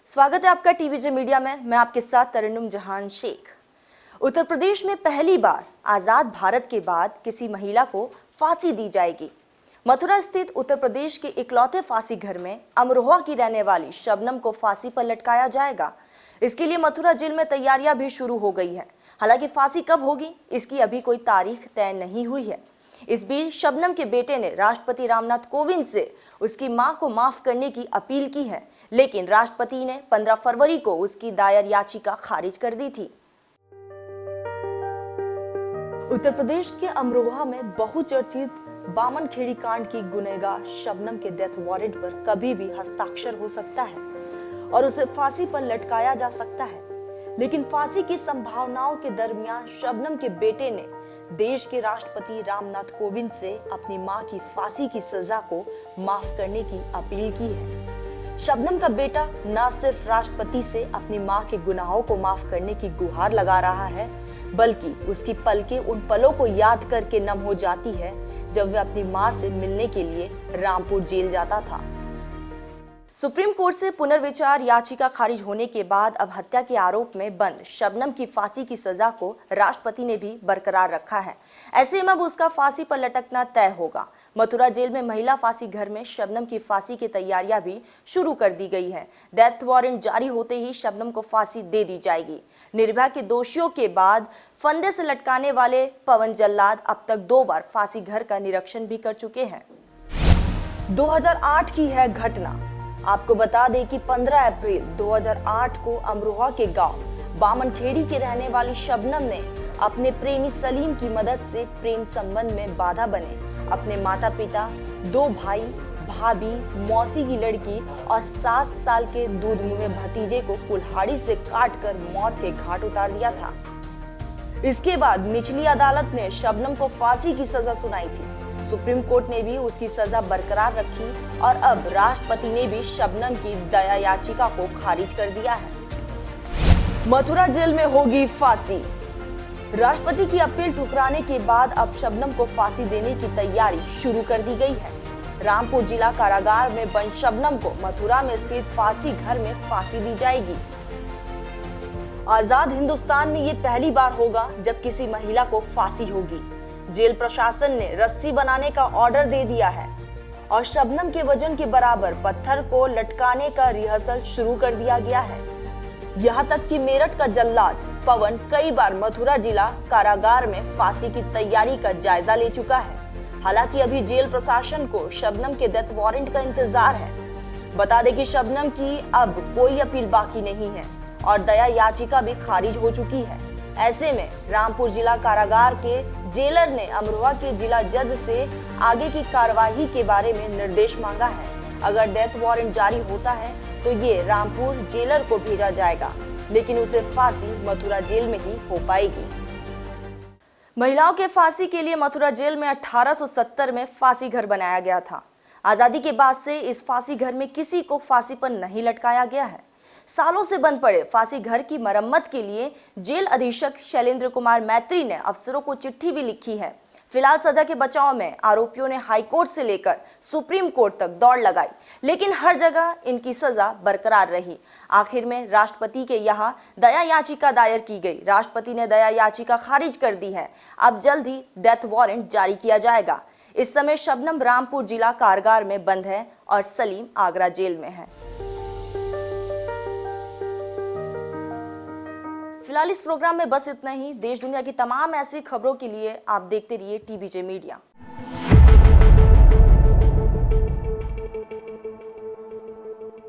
स्वागत है आपका टीवीजे मीडिया में। मैं आपके साथ तरन्नुम जहान शेख। उत्तर प्रदेश में पहली बार आजाद भारत के बाद किसी महिला को फांसी दी जाएगी। मथुरा स्थित उत्तर प्रदेश के इकलौते फांसी घर में अमरोहा की रहने वाली शबनम को फांसी पर लटकाया जाएगा। इसके लिए मथुरा जेल में तैयारियां भी शुरू हो गई है। हालांकि फांसी कब होगी इसकी अभी कोई तारीख तय नहीं हुई है। इस बीच शबनम के बेटे ने राष्ट्रपति रामनाथ कोविंद से उसकी मां को माफ करने की अपील की है, लेकिन राष्ट्रपति ने 15 फरवरी को उसकी दायर याचिका खारिज कर दी थी। उत्तर प्रदेश के अमरोहा में बहुचर्चित बामनखेड़ी कांड की गुनहगार शबनम के डेथ वारंट पर कभी भी हस्ताक्षर हो सकता है और उसे फांसी पर लटकाया जा सकता है। लेकिन फांसी की संभावनाओं के दरमियान शबनम के बेटे ने देश के राष्ट्रपति रामनाथ कोविंद से अपनी मां की फांसी की सजा को माफ करने की अपील की है। शबनम का बेटा न सिर्फ राष्ट्रपति से अपनी मां के गुनाहों को माफ करने की गुहार लगा रहा है, बल्कि उसकी पलकें उन पलों को याद करके नम हो जाती है जब वह अपनी मां से मिलने के लिए रामपुर जेल जाता था। सुप्रीम कोर्ट से पुनर्विचार याचिका खारिज होने के बाद अब हत्या के आरोप में बंद शबनम की फांसी की सजा को राष्ट्रपति ने भी बरकरार रखा है। ऐसे में अब उसका फांसी पर लटकना तय होगा। मथुरा जेल में महिला फांसी घर में शबनम की फांसी की तैयारियां भी शुरू कर दी गई है। डेथ वारंट जारी होते ही शबनम को फांसी दे दी जाएगी। निर्भया के दोषियों के बाद फंदे से लटकाने वाले पवन जल्लाद अब तक 2 बार फांसी घर का निरीक्षण भी कर चुके हैं। 2008 की है घटना। आपको बता दें कि 15 अप्रैल 2008 को अमरोहा के गांव बामनखेड़ी के रहने वाली शबनम ने अपने प्रेमी सलीम की मदद से प्रेम संबंध में बाधा बने अपने माता पिता, 2 भाई, भाभी, मौसी की लड़की और 7 साल के दूध मुँहे भतीजे को कुल्हाड़ी से काटकर मौत के घाट उतार दिया था। इसके बाद निचली अदालत ने शबनम को फांसी की सजा सुनाई थी। सुप्रीम कोर्ट ने भी उसकी सजा बरकरार रखी और अब राष्ट्रपति ने भी शबनम की दया याचिका को खारिज कर दिया है। मथुरा जेल में होगी फांसी। राष्ट्रपति की अपील ठुकराने के बाद अब शबनम को फांसी देने की तैयारी शुरू कर दी गई है। रामपुर जिला कारागार में बंद शबनम को मथुरा में स्थित फांसी घर में फांसी दी जाएगी। आजाद हिंदुस्तान में ये पहली बार होगा जब किसी महिला को फांसी होगी। जेल प्रशासन ने रस्सी बनाने का ऑर्डर दे दिया है और शबनम के वजन के बराबर पत्थर को लटकाने का रिहर्सल शुरू कर दिया गया है। यहाँ तक कि मेरठ का जल्लाद पवन कई बार मथुरा जिला कारागार में फांसी की तैयारी का जायजा ले चुका है। हालांकि अभी जेल प्रशासन को शबनम के डेथ वारंट का इंतजार है। बता दें कि शबनम की अब कोई अपील बाकी नहीं है और दया याचिका भी खारिज हो चुकी है। ऐसे में रामपुर जिला कारागार के जेलर ने अमरोहा के जिला जज से आगे की कार्यवाही के बारे में निर्देश मांगा है। अगर डेथ वारंट जारी होता है तो ये रामपुर जेलर को भेजा जाएगा, लेकिन उसे फांसी मथुरा जेल में ही हो पाएगी। महिलाओं के फांसी के लिए मथुरा जेल में 1870 में फांसी घर बनाया गया था। आजादी के बाद से इस फांसी घर में किसी को फांसी पर नहीं लटकाया गया है। सालों से बंद पड़े फांसी घर की मरम्मत के लिए जेल अधीक्षक शैलेंद्र कुमार मैत्री ने अफसरों को चिट्ठी भी लिखी है। फिलहाल सजा के बचाव में आरोपियों ने हाईकोर्ट से लेकर सुप्रीम कोर्ट तक दौड़ लगाई, लेकिन हर जगह इनकी सजा बरकरार रही। आखिर में राष्ट्रपति के यहाँ दया याचिका दायर की गई। राष्ट्रपति ने दया याचिका खारिज कर दी है। अब जल्द ही डेथ वारंट जारी किया जाएगा। इस समय शबनम रामपुर जिला कारागार में बंद है और सलीम आगरा जेल में है। फिलहाल इस प्रोग्राम में बस इतना ही। देश दुनिया की तमाम ऐसी खबरों के लिए आप देखते रहिए टीवीजे मीडिया।